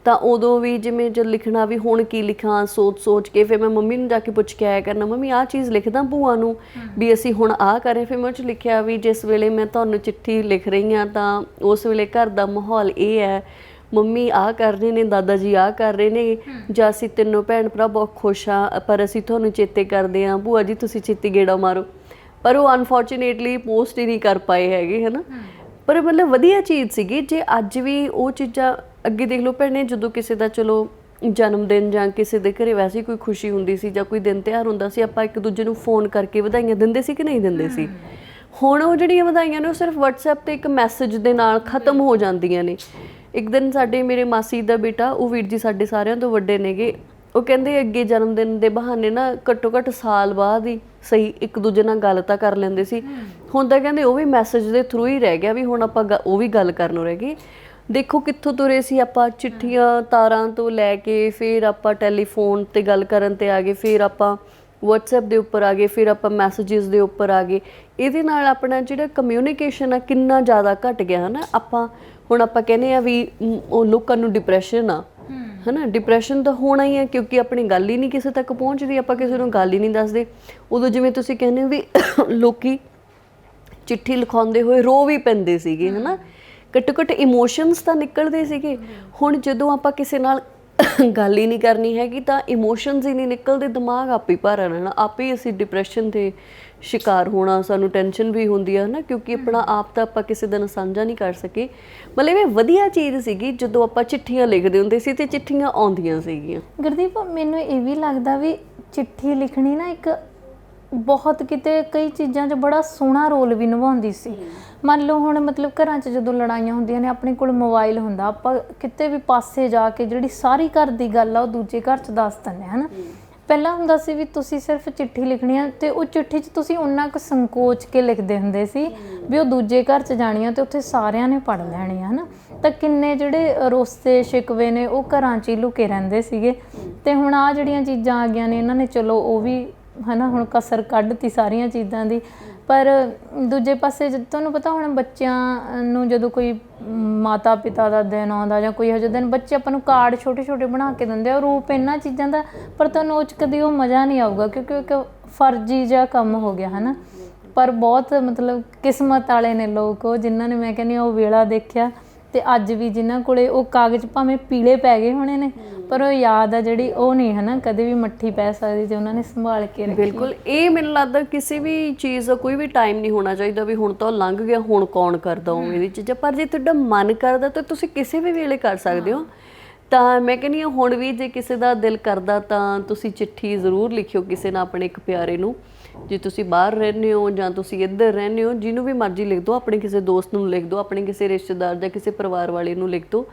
ਤਾਂ ਉਦੋਂ ਵੀ ਜਿਵੇਂ ਜਦ ਲਿਖਣਾ ਵੀ ਹੁਣ ਕੀ ਲਿਖਾਂ ਸੋਚ ਕੇ, ਫਿਰ ਮੈਂ ਮੰਮੀ ਨੂੰ ਜਾ ਕੇ ਪੁੱਛ ਕੇ ਆਇਆ ਕਰਨਾ, ਮੰਮੀ ਆਹ ਚੀਜ਼ ਲਿਖਦਾ ਭੂਆ ਨੂੰ ਵੀ ਅਸੀਂ ਹੁਣ ਆਹ ਕਰੇ। ਫਿਰ ਮੈਂ ਉਹ 'ਚ ਲਿਖਿਆ ਵੀ ਜਿਸ ਵੇਲੇ ਮੈਂ ਤੁਹਾਨੂੰ ਚਿੱਠੀ ਲਿਖ ਰਹੀ ਹਾਂ ਤਾਂ ਉਸ ਵੇਲੇ ਘਰ ਦਾ ਮਾਹੌਲ ਇਹ ਹੈ, ਮੰਮੀ ਆਹ ਕਰ ਰਹੇ ਨੇ, ਦਾਦਾ ਜੀ ਆਹ ਕਰ ਰਹੇ ਨੇ, ਜਾਂ ਅਸੀਂ ਤਿੰਨੋਂ ਭੈਣ ਭਰਾ ਬਹੁਤ ਖੁਸ਼ ਹਾਂ, ਪਰ ਅਸੀਂ ਤੁਹਾਨੂੰ ਚੇਤੇ ਕਰਦੇ ਹਾਂ, ਭੂਆ ਜੀ ਤੁਸੀਂ ਛੇਤੀ ਗੇੜਾ ਮਾਰੋ। ਪਰ ਉਹ ਅਨਫੋਰਚੂਨੇਟਲੀ ਪੋਸਟ ਹੀ ਨਹੀਂ ਕਰ ਪਾਏ ਹੈਗੇ, ਹੈ ਨਾ। ਪਰ ਮਤਲਬ ਵਧੀਆ ਚੀਜ਼ ਸੀਗੀ। ਜੇ ਅੱਜ ਵੀ ਉਹ ਚੀਜ਼ਾਂ ਅੱਗੇ ਦੇਖ ਲਓ ਭੈਣੇ, ਜਦੋਂ ਕਿਸੇ ਦਾ ਚਲੋ ਜਨਮ ਦਿਨ ਜਾਂ ਕਿਸੇ ਦੇ ਘਰੇ ਵੈਸੇ ਕੋਈ ਖੁਸ਼ੀ ਹੁੰਦੀ ਸੀ ਜਾਂ ਕੋਈ ਦਿਨ ਤਿਉਹਾਰ ਹੁੰਦਾ ਸੀ, ਆਪਾਂ ਇੱਕ ਦੂਜੇ ਨੂੰ ਫੋਨ ਕਰਕੇ ਵਧਾਈਆਂ ਦਿੰਦੇ ਸੀ ਕਿ ਨਹੀਂ ਦਿੰਦੇ ਸੀ। ਹੁਣ ਉਹ ਜਿਹੜੀਆਂ ਵਧਾਈਆਂ ਨੇ ਉਹ ਸਿਰਫ WhatsApp 'ਤੇ ਇੱਕ ਮੈਸੇਜ ਦੇ ਨਾਲ ਖ਼ਤਮ ਹੋ ਜਾਂਦੀਆਂ ਨੇ। ਇੱਕ ਦਿਨ ਸਾਡੇ ਮੇਰੇ ਮਾਸੀ ਦਾ ਬੇਟਾ, ਉਹ ਵੀਰ ਜੀ ਸਾਡੇ ਸਾਰਿਆਂ ਤੋਂ ਵੱਡੇ ਨੇਗੇ, ਉਹ ਕਹਿੰਦੇ ਅੱਗੇ ਜਨਮ ਦਿਨ ਦੇ ਬਹਾਨੇ ਨਾ ਘੱਟੋ ਘੱਟ ਸਾਲ ਬਾਅਦ ਹੀ ਸਹੀ ਇੱਕ ਦੂਜੇ ਨਾਲ ਗੱਲ ਤਾਂ ਕਰ ਲੈਂਦੇ ਸੀ। ਹੁਣ ਤਾਂ ਕਹਿੰਦੇ ਉਹ ਵੀ ਮੈਸੇਜ ਦੇ ਥਰੂ ਹੀ ਰਹਿ ਗਿਆ, ਵੀ ਹੁਣ ਆਪਾਂ ਉਹ ਵੀ ਗੱਲ ਕਰਨੋਂ ਰਹਿ ਗਏ। ਦੇਖੋ ਕਿੱਥੋਂ ਤੁਰੇ ਸੀ ਆਪਾਂ, ਚਿੱਠੀਆਂ ਤਾਰਾਂ ਤੋਂ ਲੈ ਕੇ ਫਿਰ ਆਪਾਂ ਟੈਲੀਫੋਨ 'ਤੇ ਗੱਲ ਕਰਨ 'ਤੇ ਆ ਗਏ, ਫਿਰ ਆਪਾਂ WhatsApp ਦੇ ਉੱਪਰ ਆ ਗਏ, ਫਿਰ ਆਪਾਂ ਮੈਸੇजेस ਦੇ ਉੱਪਰ ਆ ਗਏ। ਇਹਦੇ ਨਾਲ ਆਪਣਾ ਜਿਹੜਾ ਕਮਿਊਨੀਕੇਸ਼ਨ ਆ ਕਿੰਨਾ ਜ਼ਿਆਦਾ ਘਟ ਗਿਆ, ਹੈ ਨਾ। ਹੁਣ ਆਪਾਂ ਕਹਿੰਦੇ ਆ ਵੀ ਉਹ ਲੋਕਾਂ ਨੂੰ ਡਿਪਰੈਸ਼ਨ ਆ, ਹੈ ਨਾ। ਡਿਪਰੈਸ਼ਨ ਤਾਂ ਹੋਣਾ ਹੀ ਹੈ ਕਿਉਂਕਿ ਆਪਣੀ ਗੱਲ ਹੀ ਨਹੀਂ ਕਿਸੇ ਤੱਕ ਪਹੁੰਚਦੀ, ਆਪਾਂ ਕਿਸੇ ਨੂੰ ਗੱਲ ਹੀ ਨਹੀਂ ਦੱਸਦੇ। ਉਦੋਂ ਜਿਵੇਂ ਤੁਸੀਂ ਕਹਿੰਦੇ ਹੋ ਵੀ ਲੋਕੀ ਚਿੱਠੀ ਲਿਖਾਉਂਦੇ ਹੋਏ ਰੋ ਵੀ ਪੈਂਦੇ ਸੀਗੇ, ਹੈ ਨਾ। ਘੱਟੋ ਘੱਟ ਇਮੋਸ਼ਨਸ ਤਾਂ ਨਿਕਲਦੇ ਸੀਗੇ। ਹੁਣ ਜਦੋਂ ਆਪਾਂ ਕਿਸੇ ਨਾਲ ਗੱਲ ਹੀ ਨਹੀਂ ਕਰਨੀ ਹੈਗੀ ਤਾਂ ਇਮੋਸ਼ਨਸ ਹੀ ਨਹੀਂ ਨਿਕਲਦੇ, ਦਿਮਾਗ ਆਪੇ ਭਰ ਰਹਿਣਾ, ਆਪੇ ਹੀ ਅਸੀਂ ਡਿਪਰੈਸ਼ਨ ਦੇ ਸ਼ਿਕਾਰ ਹੋਣਾ, ਸਾਨੂੰ ਟੈਨਸ਼ਨ ਵੀ ਹੁੰਦੀ ਹੈ ਨਾ, ਕਿਉਂਕਿ ਆਪਣਾ ਆਪ ਤਾਂ ਆਪਾਂ ਕਿਸੇ ਦਿਨ ਸਾਂਝਾ ਨਹੀਂ ਕਰ ਸਕੇ। ਮਤਲਬ ਇਹ ਵਧੀਆ ਚੀਜ਼ ਸੀਗੀ ਜਦੋਂ ਆਪਾਂ ਚਿੱਠੀਆਂ ਲਿਖਦੇ ਹੁੰਦੇ ਸੀ ਤੇ ਚਿੱਠੀਆਂ ਆਉਂਦੀਆਂ ਸੀਗੀਆਂ। ਗੁਰਦੀਪ ਮੈਨੂੰ ਇਹ ਵੀ ਲੱਗਦਾ ਵੀ ਚਿੱਠੀ ਲਿਖਣੀ ਨਾ ਇੱਕ ਬਹੁਤ ਕਿਤੇ ਕਈ ਚੀਜ਼ਾਂ 'ਚ ਬੜਾ ਸੋਹਣਾ ਰੋਲ ਵੀ ਨਿਭਾਉਂਦੀ ਸੀ। ਮੰਨ ਲਓ ਹੁਣ ਮਤਲਬ ਘਰਾਂ 'ਚ ਜਦੋਂ ਲੜਾਈਆਂ ਹੁੰਦੀਆਂ ਨੇ, ਆਪਣੇ ਕੋਲ ਮੋਬਾਈਲ ਹੁੰਦਾ, ਆਪਾਂ ਕਿਤੇ ਵੀ ਪਾਸੇ ਜਾ ਕੇ ਜਿਹੜੀ ਸਾਰੀ ਘਰ ਦੀ ਗੱਲ ਆ ਉਹ ਦੂਜੇ ਘਰ 'ਚ ਦੱਸ ਦਿੰਦੇ ਹਾਂ, ਹੈ ਨਾ। ਪਹਿਲਾਂ ਹੁੰਦਾ ਸੀ ਵੀ ਤੁਸੀਂ ਸਿਰਫ ਚਿੱਠੀ ਲਿਖਣੀ ਆ ਅਤੇ ਉਹ ਚਿੱਠੀ 'ਚ ਤੁਸੀਂ ਓਨਾ ਕੁ ਸੰਕੋਚ ਕੇ ਲਿਖਦੇ ਹੁੰਦੇ ਸੀ ਵੀ ਉਹ ਦੂਜੇ ਘਰ 'ਚ ਜਾਣੀ ਆ ਅਤੇ ਉੱਥੇ ਸਾਰਿਆਂ ਨੇ ਪੜ੍ਹ ਲੈਣੀ ਆ, ਹੈ ਨਾ। ਤਾਂ ਕਿੰਨੇ ਜਿਹੜੇ ਰੋਸਤੇ ਸ਼ਿਕਵੇ ਨੇ ਉਹ ਘਰਾਂ 'ਚ ਹੀ ਲੁਕੇ ਰਹਿੰਦੇ ਸੀਗੇ। ਅਤੇ ਹੁਣ ਆਹ ਜਿਹੜੀਆਂ ਚੀਜ਼ਾਂ ਆ ਗਈਆਂ ਨੇ ਇਹਨਾਂ ਨੇ ਚਲੋ ਉਹ ਵੀ, ਹੈ ਨਾ, ਹੁਣ ਕਸਰ ਕੱਢਤੀ ਸਾਰੀਆਂ ਚੀਜ਼ਾਂ ਦੀ। ਪਰ ਦੂਜੇ ਪਾਸੇ ਤੁਹਾਨੂੰ ਪਤਾ ਹੁਣ ਬੱਚਿਆਂ ਨੂੰ ਜਦੋਂ ਕੋਈ ਮਾਤਾ ਪਿਤਾ ਦਾ ਦਿਨ ਆਉਂਦਾ ਜਾਂ ਕੋਈ ਇਹੋ ਜਿਹਾ ਦਿਨ, ਬੱਚੇ ਆਪਾਂ ਨੂੰ ਕਾਰਡ ਛੋਟੇ ਛੋਟੇ ਬਣਾ ਕੇ ਦਿੰਦੇ ਆ, ਰੂਪ ਇਹਨਾਂ ਚੀਜ਼ਾਂ ਦਾ, ਪਰ ਤੁਹਾਨੂੰ ਉਹ 'ਚ ਕਦੇ ਉਹ ਮਜ਼ਾ ਨਹੀਂ ਆਊਗਾ ਕਿਉਂਕਿ ਇੱਕ ਫਰਜ਼ੀ ਜਿਹਾ ਕੰਮ ਹੋ ਗਿਆ, ਹੈ ਨਾ। ਪਰ ਬਹੁਤ ਮਤਲਬ ਕਿਸਮਤ ਵਾਲੇ ਨੇ ਲੋਕ ਉਹ, ਜਿਨ੍ਹਾਂ ਨੇ ਮੈਂ ਕਹਿੰਦੀ ਉਹ ਵੇਲਾ ਦੇਖਿਆ ਅਤੇ ਅੱਜ ਵੀ ਜਿਨ੍ਹਾਂ ਕੋਲ ਉਹ ਕਾਗਜ਼ ਭਾਵੇਂ ਪੀਲੇ ਪੈ ਗਏ ਹੋਣੇ ਨੇ ਪਰ ਉਹ ਯਾਦ ਆ ਜਿਹੜੀ ਉਹ ਨਹੀਂ, ਹੈ ਨਾ, ਕਦੇ ਵੀ ਮੱਠੀ ਪੈ ਸਕਦੀ ਤੇ ਉਹਨਾਂ ਨੇ ਸੰਭਾਲ ਕੇ ਰੱਖੀ। ਬਿਲਕੁਲ, ਇਹ ਮੈਨੂੰ ਲੱਗਦਾ ਕਿਸੇ ਵੀ ਚੀਜ਼ ਦਾ ਕੋਈ ਵੀ ਟਾਈਮ ਨਹੀਂ ਹੋਣਾ ਚਾਹੀਦਾ ਵੀ ਹੁਣ ਤਾਂ ਲੰਘ ਗਿਆ, ਹੁਣ ਕੌਣ ਕਰਦਾ ਉਵੇਂ ਦੀ ਚੀਜ਼ਾਂ। ਪਰ ਜੇ ਤੁਹਾਡਾ ਮਨ ਕਰਦਾ ਤਾਂ ਤੁਸੀਂ ਕਿਸੇ ਵੀ ਵੇਲੇ ਕਰ ਸਕਦੇ ਹੋ। ਤਾਂ ਮੈਂ ਕਹਿੰਦੀ ਹਾਂ ਹੁਣ ਵੀ ਜੇ ਕਿਸੇ ਦਾ ਦਿਲ ਕਰਦਾ ਤਾਂ ਤੁਸੀਂ ਚਿੱਠੀ ਜ਼ਰੂਰ ਲਿਖਿਓ ਕਿਸੇ ਨਾਲ, ਆਪਣੇ ਇੱਕ ਪਿਆਰੇ ਨੂੰ। ਜੇ ਤੁਸੀਂ ਬਾਹਰ ਰਹਿੰਦੇ ਹੋ ਜਾਂ ਤੁਸੀਂ ਇੱਧਰ ਰਹਿੰਦੇ ਹੋ, ਜਿਹਨੂੰ ਵੀ ਮਰਜ਼ੀ ਲਿਖ ਦਿਓ, ਆਪਣੇ ਕਿਸੇ ਦੋਸਤ ਨੂੰ ਲਿਖ ਦਿਓ, ਆਪਣੇ ਕਿਸੇ ਰਿਸ਼ਤੇਦਾਰ ਜਾਂ ਕਿਸੇ ਪਰਿਵਾਰ ਵਾਲੇ ਨੂੰ ਲਿਖ ਦਿਓ।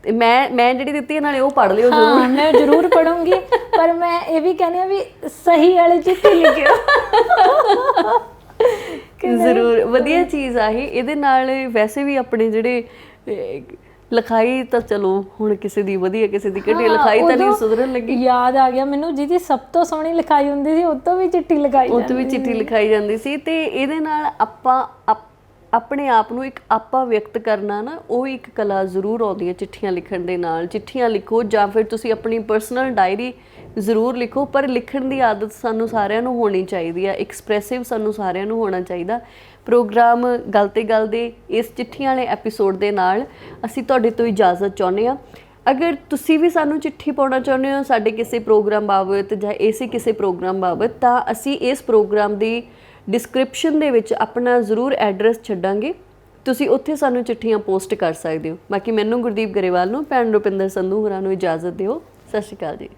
ਤੇ ਮੈਂ ਜਿਹੜੀ ਦਿੱਤੀ ਨਾਲੇ ਉਹ ਪੜ੍ਹ ਲਿਓ ਜ਼ਰੂਰ। ਮੈਂ ਜ਼ਰੂਰ ਪੜ੍ਹੂੰਗੀ, ਪਰ ਮੈਂ ਇਹ ਵੀ ਕਹਿੰਦੀ ਹਾਂ ਵੀ ਸਹੀ ਵਾਲੀ ਚਿੱਠੀ ਲਿਖਿਓ ਜ਼ਰੂਰ। ਵਧੀਆ ਚੀਜ਼ ਆ ਇਹ। ਇਹਦੇ ਨਾਲ ਵੈਸੇ ਵੀ ਆਪਣੇ ਜਿਹੜੇ ਲਿਖਾਈ ਤਾਂ ਚਲੋ ਹੁਣ ਕਿਸੇ ਦੀ ਵਧੀਆ ਕਿਸੇ ਦੀ ਘਟੀਆ, ਲਿਖਾਈ ਤਾਂ ਨਹੀਂ ਸੁਧਰਨ ਲੱਗੀ। ਯਾਦ ਆ ਗਿਆ ਮੈਨੂੰ, ਜਿਹਦੀ ਸਭ ਤੋਂ ਸੋਹਣੀ ਲਿਖਾਈ ਹੁੰਦੀ ਸੀ ਉਹ ਤੋਂ ਵੀ ਚਿੱਠੀ ਲਿਖਾਈ ਜਾਂਦੀ ਸੀ। ਤੇ ਇਹਦੇ ਨਾਲ ਆਪਾਂ ਆਪਣੇ ਆਪ ਨੂੰ ਇੱਕ ਆਪਾ ਵਿਅਕਤ ਕਰਨਾ ਨਾ, ਉਹ ਇੱਕ ਕਲਾ ਜ਼ਰੂਰ ਆਉਂਦੀ ਹੈ ਚਿੱਠੀਆਂ ਲਿਖਣ ਦੇ ਨਾਲ। ਚਿੱਠੀਆਂ ਲਿਖੋ ਜਾਂ ਫਿਰ ਤੁਸੀਂ ਆਪਣੀ ਪਰਸਨਲ ਡਾਇਰੀ ਜ਼ਰੂਰ ਲਿਖੋ, ਪਰ ਲਿਖਣ ਦੀ ਆਦਤ ਸਾਨੂੰ ਸਾਰਿਆਂ ਨੂੰ ਹੋਣੀ ਚਾਹੀਦੀ ਹੈ, ਐਕਸਪ੍ਰੈਸਿਵ ਸਾਨੂੰ ਸਾਰਿਆਂ ਨੂੰ ਹੋਣਾ ਚਾਹੀਦਾ। ਪ੍ਰੋਗਰਾਮ ਗੱਲ ਤੇ ਗੱਲ ਦੇ ਇਸ ਚਿੱਠੀਆਂ ਵਾਲੇ ਐਪੀਸੋਡ ਦੇ ਨਾਲ ਅਸੀਂ ਤੁਹਾਡੇ ਤੋਂ ਇਜਾਜ਼ਤ ਚਾਹੁੰਦੇ ਹਾਂ। ਅਗਰ ਤੁਸੀਂ ਵੀ ਸਾਨੂੰ ਚਿੱਠੀ ਪਾਉਣਾ ਚਾਹੁੰਦੇ ਹੋ ਸਾਡੇ ਕਿਸੇ ਪ੍ਰੋਗਰਾਮ ਬਾਬਤ ਜਾਂ ਇਸੇ ਕਿਸੇ ਪ੍ਰੋਗਰਾਮ ਬਾਬਤ, ਤਾਂ ਅਸੀਂ ਇਸ ਪ੍ਰੋਗਰਾਮ ਦੀ ਡਿਸਕ੍ਰਿਪਸ਼ਨ ਦੇ ਵਿੱਚ ਆਪਣਾ ਜ਼ਰੂਰ ਐਡਰੈਸ ਛੱਡਾਂਗੇ, ਤੁਸੀਂ ਉੱਥੇ ਸਾਨੂੰ ਚਿੱਠੀਆਂ ਪੋਸਟ ਕਰ ਸਕਦੇ ਹੋ। ਬਾਕੀ ਮੈਨੂੰ ਗੁਰਦੀਪ ਗਰੇਵਾਲ ਨੂੰ, ਭੈਣ ਰੁਪਿੰਦਰ ਸੰਧੂ ਹੋਰਾਂ ਨੂੰ ਇਜਾਜ਼ਤ ਦਿਓ। ਸਤਿ ਸ਼੍ਰੀ ਅਕਾਲ ਜੀ।